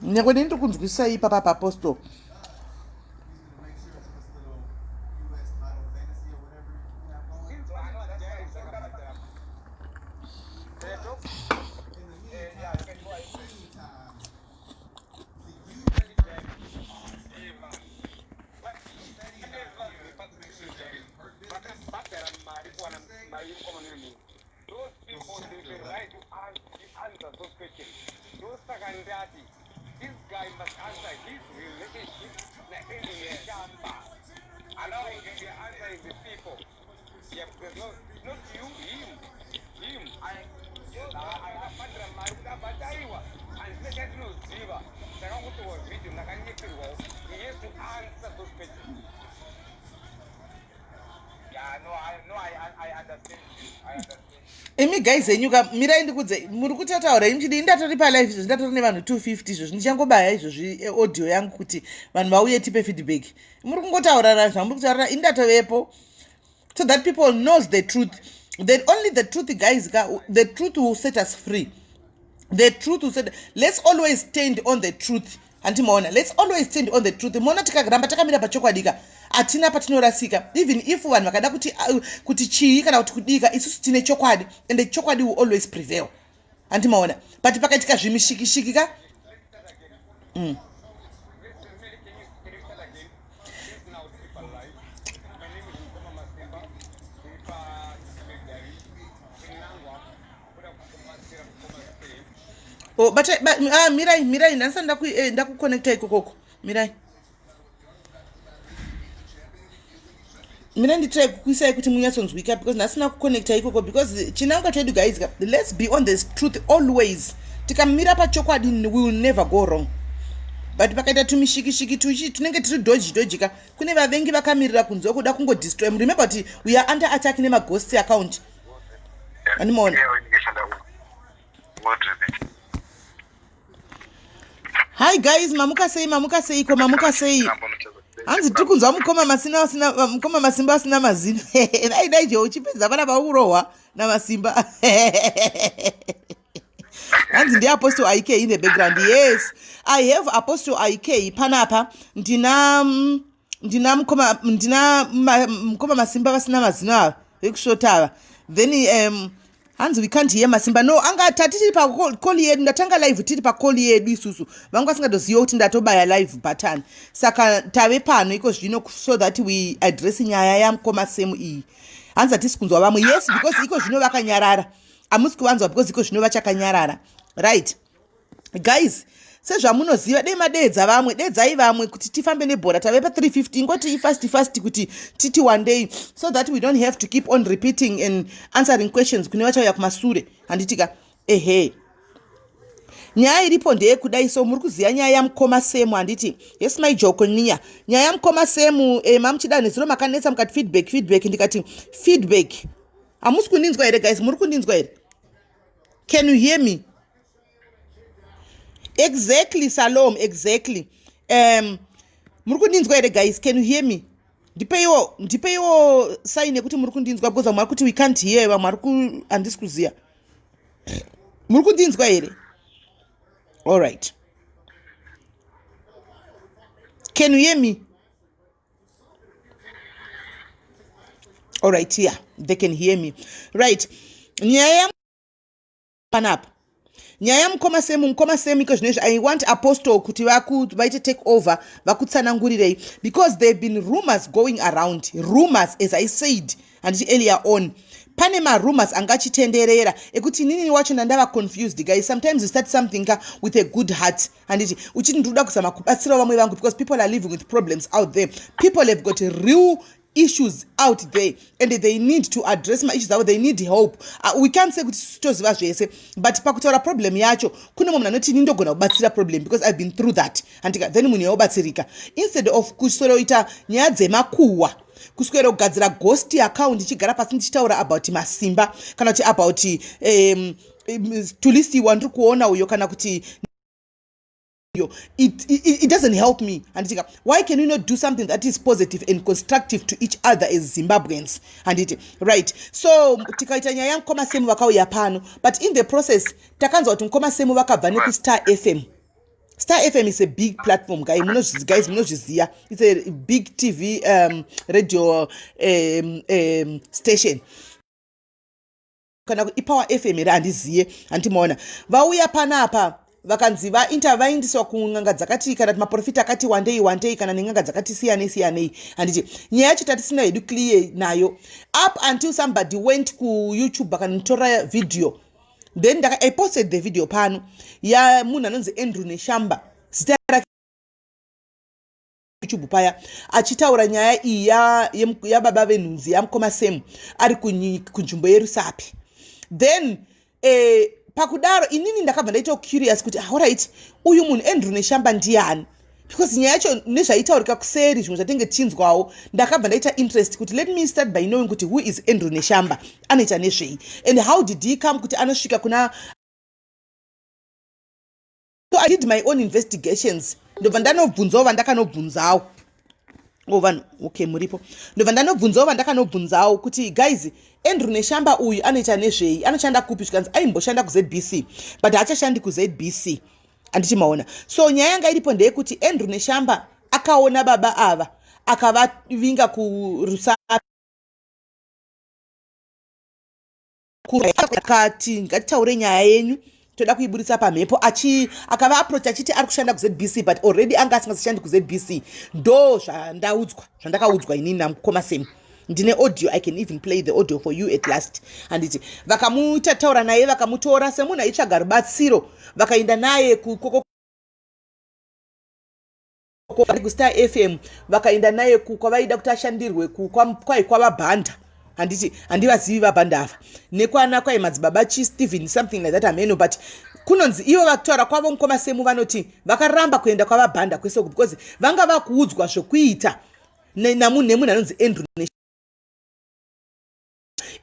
Nyakwe ndiri kunzwisisa ipapa papostal. Those people, they the right to answer those questions. Those secondary, this guy must answer his relationship, allowing the answering the people. Yeah, because not you, him. I have and second no Ziva. He has to answer those questions. Yeah, no, I understand you. I understand. Imi guys enyuka mirai ndikudze muri kutataura imchidi ndatori palive izvo ndatori nevanhu 250 izvo ndichangobaya izvozvi audio yangu kuti vanhu vauye tipe feedback. Muri kungotaurara zvamuri kutaurira indatovepo so that people knows the truth. That only the truth guys, the truth will set us free. The truth will set. Let's always stand on the truth. Antimaona, let's always stand on the truth. Mona tikagramba takamira pachokwadiga atina patinorasika. Even if vanhu vakada kuti chii kana kuti kudika isusu tine chokwadi, and the chokwadi will always prevail. Antimaona, but pakaitika zvimishikishikika Oh, but Mirai, nansa ndakuconnecta ikokoko. Mirai nditry kukuisai kuti munyatsonzwika because nasina kuconnecta ikoko because chinanga chedu guys, let's be on this truth always. Tikamira pachokwadi we will never go wrong. But pakaita tumishikishiki tunenge tiri doji ka kune vavengi vakamirira kunzwa kuda kungodestroy. Remember kuti we are under attack nemaghost account. Animona. Hi guys, mamuka sei hanzi tiri kunzwa mukoma masimba asina mazina. Dai je uchipedza vana vaurohwa namasimba. Hanzi ndi Apostle IK in the background. Yes, I have Apostle IK panapa. Ndina mukoma masimba vasina mazina ekushotava. Then hanzi we can't hear masimba. No, anga tatiti pa call yedu ndatanga live tiri pa call yedu isusu. Vangu vasingadoziva kuti ndatobaya live button. Saka tave pano iko zvino so that we address nyaya yamukoma semu iyi. Hanzi atisi kunzwa vamwe. Yes, because iko zvino vakanyarara. Amusi kuvanzwa because iko zvino vachakanyarara. Right. Guys, sezvamunoziva dei madedza vamwe dedzai vamwe kuti tifambe nebhora tave pa 350 ngoti fast kuti titi one day so that we don't have to keep on repeating and answering questions kune vachauya kumasure. Handitika nyaya iripo ndeyekudai. So muri kuziva nyaya yamukoma semu. Handiti yes my joke niya nyaya yamukoma semu. Mamuchida nezuro makanetsa mukati feedback ndikati feedback hamusi kundinzwa here guys. Muri kundinzwa here? Can you hear me? Exactly, Salom, exactly. Muri kundinzwa here guys? Can you hear me? Ndipeiwo sign yekuti muri kundinzwa because vamwe kuti we can't hear. Vamwe handisi kuziya. Muri kundinzwa here? All right. Can you hear me? All right, yeah, they can hear me. Right. Nyaya panapa. Nyaya mukoma semu iko zvinezvi. I want Apostle kuti vaite take over vakutsanangurirei because there have been rumors going around. Rumors, as I said and earlier on. Pane rumors angachitenderera ekuti nini wacho ndava confused guys. Sometimes you start something with a good heart and uchiti ndoda kuzama kubatsira vamwe vangu because people are living with problems out there. People have got real issues out there and they need to address my issues out. They need help. We can't say kuti toziva zvese but pakutaura problem yacho kune munhu anoti ndogona kubatsira problem because I've been through that and then munhu yaobatsirika instead of kusoroita nyaya dzemakuhwa kuswera kugadzira ghost account ichigara pasi ndichitaura about masimba kana kuti about tulisi wandiri kuona uyo kana kuti it doesn't help me. And why can we not do something that is positive and constructive to each other as Zimbabweans? And right. So tikaita nyaya mukoma semu vakauya pano, but in the process takanzwa kuti mukoma semu vakabva neku-Star FM. Star FM is a big platform, guys. Munozviziva. It's a big TV radio station. Kana iPower FM ira handiziye antimaona vauya panapa vakanzi vaindiswa kun'anga dzakati kana maprofita akati wandei kana nen'anga dzakati siyanei handiti nyaya yacho tatisina hedu clear nayo up until somebody went ku YouTube akanitora video, then I posted the video pano ya munhu anonzi Andrew Neshamba zita rake YouTube paya achitaura nyaya iyi ya baba venhunzi yamukoma semu ari kunzvimbo yerusapi. Then pakudaro inini ndakabva ndaita curious kuti alright uyu munhu Andrew Neshamba ndiani, because nyaya yacho nezvaitaurika kuseri zvimwe zvatenge tinzwawo ndakabva ndaita interest kuti let me start by knowing kuti who is Andrew Neshamba, anoita nezvei and how did he come kuti anosvika kuna. So I did my own investigations. Ndobva ndanobvunzawo vandakanobvunzawo vanhu okay muripo, ndobva ndanobvunzawo vandakanobvunzawo kuti guys Andrew Neshamba uyu anoita nezvei, anoshanda kupi, zvikanzi aimboshanda kuZBC but haachashandi kuZBC anditi maona. So nyaya yanga iripo ndeyekuti Andrew Neshamba akaona baba ava akavavinga kurusapi akati ngatitaure nyaya yenyu toda kuiburitsa pamhepo akava approach achiti ari kushanda kuZBC but already anga asingashandi kuZBC. Ndo zvandakaudzwa inini namukoma semu. Ndine audio, I can even play the audio for you at last. Handiti vakamutaura naye vakamutora semunhu aitsvaga rubatsiro vakaenda naye kuStar FM vakaenda naye kwavaida kuti ashandirwe kwai kwavabhanda. Handiti handivazivi vabhanda ava nekwana kwai madzibaba Stephen something like that ameno, but kunonzi ivo vakutaura kwavo mukoma semu vanoti vakaramba kuenda kwavabhanda kwese because vanga vakuudzwa zvokuita nemunhu anonzi Andrew.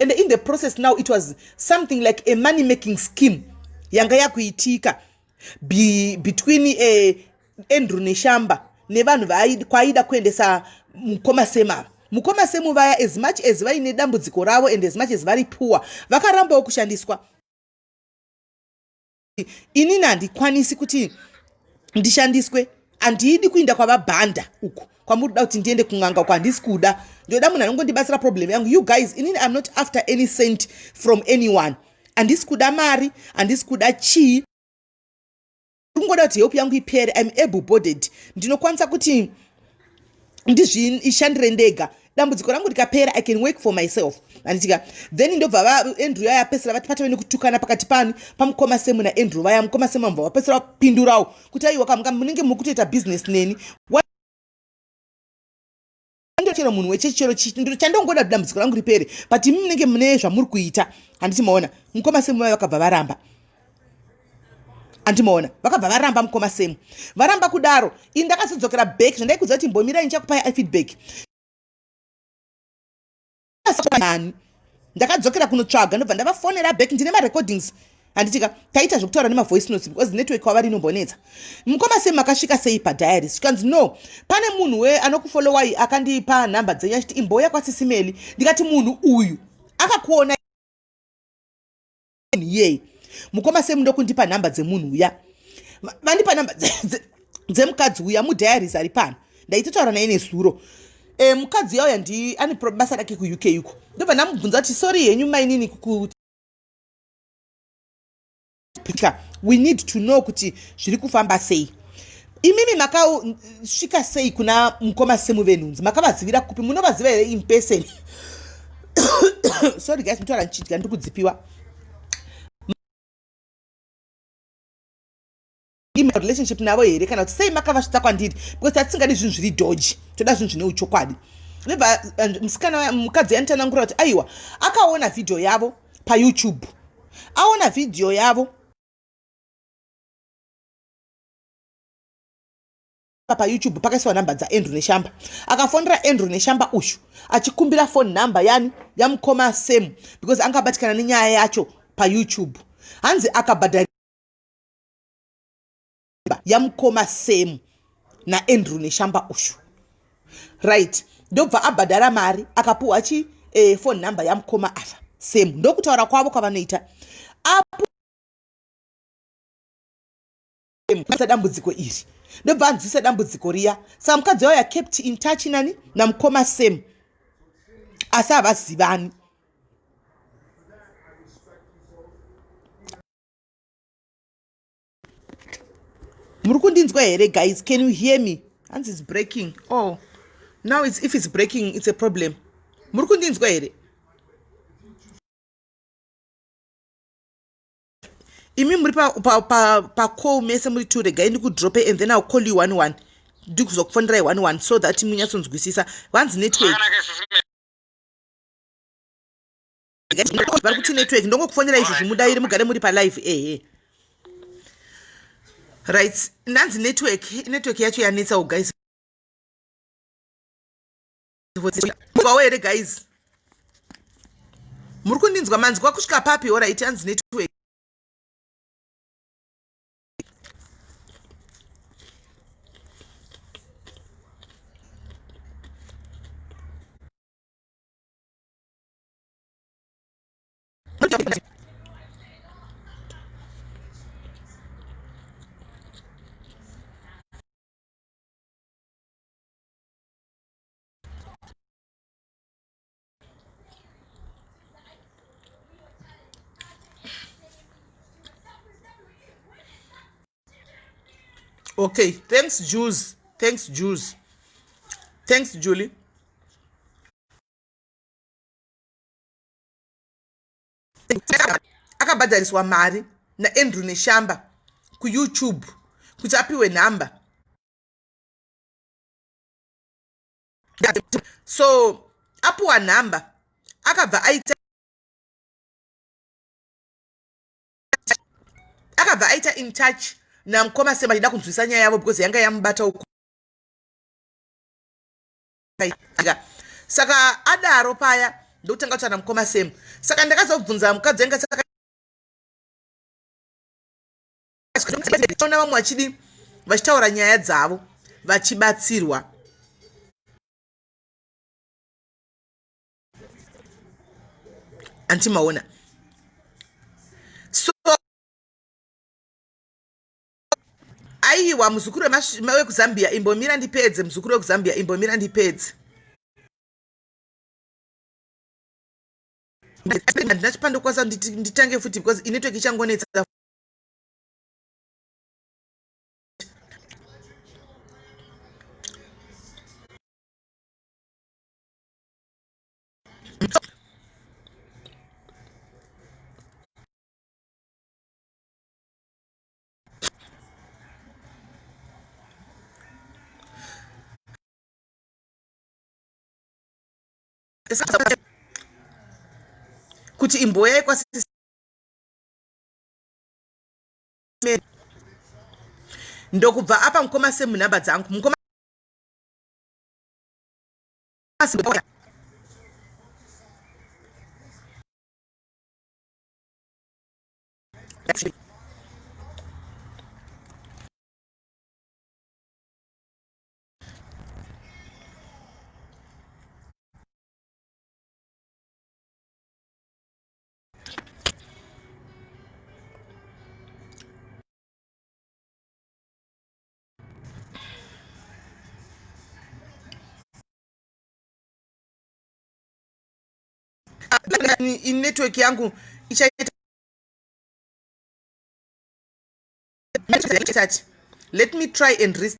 And in the process now it was something like a money making scheme yanga yakuitika between Andrew Neshamba nevanhu kwaida kuendesa mukoma semu vaya as much as vaine dambudziko ravo and as much as vari poor vakarambawo kushandiswa. Inini handikwanisi kuti ndishandiswe, handidi kuinda kwavabhanda uku kwamuri kuda kuti ndiende kun'anga uko handisi kuda, ndoda munhu anongondibatsira problem yangu. You guys, inini I'm not after any cent from anyone. Handisi kuda mari, handisi kuda chii, kungoda kuti help yangu ipere. I'm able bodied, ndinokwanisa kuti ndizvishandire ndega. Dambudziko rangu rikapera I can work for myself. Anditika then ndobva Andrew yaya pesera vati patave nekutukana pakati pamukoma semu naAndrew vaya mukoma semu ambva vapesera vapindurawo kuti aiwa munenge muri kutoita business neni chero munhu wechechero chandongoda dambudziko rangu ripere but imi munenge mune zvamuri kuita. Handiti maona mukoma semu vaya vakabva varamba. Andimaona vakabva varamba mukoma semu varamba kudaro. Ini ndakazodzokera back zvandaikudza kuti mbomirai ndichakupai feedback. Ndakadzokera kunotsvaga ndobva ndavafonera back ndine marecordings. Handitika taita zvokutaura nemavoice notes because network kwavari inombonetsa. Mukoma semu makasvika sei padiaries? Zvikanzi no, pane munhu anokufollowai akandipa nhamba dzenyu achiti imboya kwaSisimeli. Ndikati munhu uyu akakuona yeye. Mukoma semu ndokundipa nhamba dzemunhu uya. Vandipa nhamba dzemukadzi uya mudiaries ari pano. Ndaitotaura naye nesuro. Mukadzi yauya ane basa rake kuUK yuko. Ndobva ndamubvunza kuti sorry henyu mainini we need to know kuti zviri kufamba sei. Imimi makasvika sei kuna mukoma semu venhunzi? Makavazivira kupi? Munovaziva here in person? Sorry guys, mutaura nchitika ndiri kudzipiwa. Relationship navo here kana kuti sei makavasvitsa kwandiri because tatisingadi zvinhu zviri dodgy, toda zvinhu zvine uchokwadi. Nebva mukadzi yanditanangura kuti aiwa akaona video yavo paYouTube, aona video yavo paYouTube pakaiswa nhamba dzaAndrew Neshamba, akafonera Andrew Neshamba ushu achikumbira phone number yani yamukoma semu because angabatikana nenyaya yacho paYouTube. Hanzi akabhadhara yamukoma same naAndrew neshamba ushu, right? Ndobva abhadhara mari akapuwa phone number yamukoma afa same. Ndokutaura kwavo kwavanoita apo dambudziko iri, ndobva anzwisa dambudziko riya. Saka mukadzi waya kept in touch nani namukoma same, asi havazivani. Muri kundinzwa here guys? Can you hear me? Hands is breaking. Oh, now if it's breaking it's a problem. Muri kundinzwa here? Imi muri pa call mese muri ture guy ndikudrop and then I'll call you 11 ndikuzokufonera 11 so that munyatsonzwisisa vanzi network vari kuti network ndongokufonera izvozvi mudaire mugare muri palive right. Nanzi network yacho yanetsa guys. Kwawo here guys, muri kundinzwa manzi kwakusvika papi? Alright, hanzi network. Okay, thanks Jules. Thanks Jules. Thanks Julie. Akabhadhariswa mari naAndrew neshamba kuYouTube kuti apiwe number. So apiwa number akabva aita in touch namukoma sema achida kunzwisa nyaya yavo because yanga yamubata uku. Saka adaro paya ndokutanga kuti namukoma sema. Saka ndakazobvunza mukadzi anga saka ona vamwe vachidi vachitaura nyaya dzavo vachibatsirwa. Antimaona. So aiwa muzukuru wekuzambia imbomira ndipedze, muzukuru wekuzambia imbomira ndipedze. Ndinachipando kwasa nditange futi because inetwork ichangonetsa. Kuti imboya kwasi ndokubva apa mukoma semu namba dzangu mukoma in network yangu ichaita. Let me try and restart.